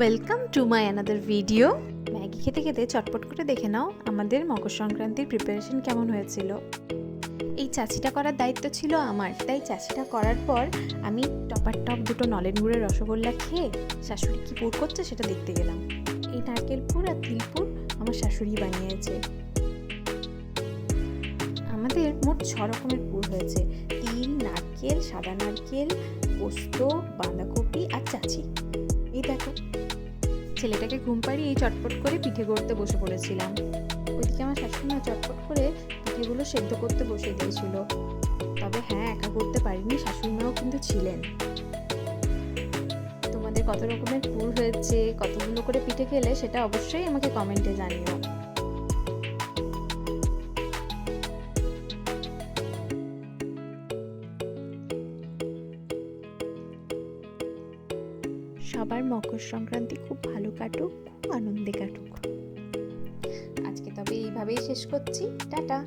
Welcome to my another video. Maggi খেতে খেতে চটপট করে দেখে নাও আমাদের মকর সংক্রান্তির প্রিপারেশন কেমন হয়েছিল। এই চাচিটা করার দায়িত্ব ছিল আমার, তাই চাচিটা করার পর আমি টপার টপ দুটো নলেন গুড়ের রসগোল্লা খেয়ে শাশুড়ি কি পুর করছে সেটা দেখতে গেলাম। এই নারকেল পুর আর তিল পুর আমার শাশুড়ি বানিয়েছে। আমাদের মোট 6 রকমের পুর হয়েছে: তিল, নারকেল, সাদা নারকেল, পোস্ত, বাঁধাকপি আর চাচি। এই দেখো, ছেলেটাকে ঘুম পাড়িয়ে এই চটপট করে পিঠে করতে বসে পড়েছিলাম। ওইদিকে আমার শাশুড়ি চটপট করে পিঠেগুলো সেদ্ধ করতে বসে দিয়েছিল। তবে হ্যাঁ, একা করতে পারিনি, শাশুড়ি মাও কিন্তু ছিলেন। তোমাদের কত রকমের পুর হয়েছে, কতগুলো করে পিঠে খেলে সেটা অবশ্যই আমাকে কমেন্টে জানিও। সবার মকর সংক্রান্তি খুব ভালো কাটুক, খুব আনন্দে কাটুক। আজকে তবে এইভাবেই শেষ করছি। টাটা।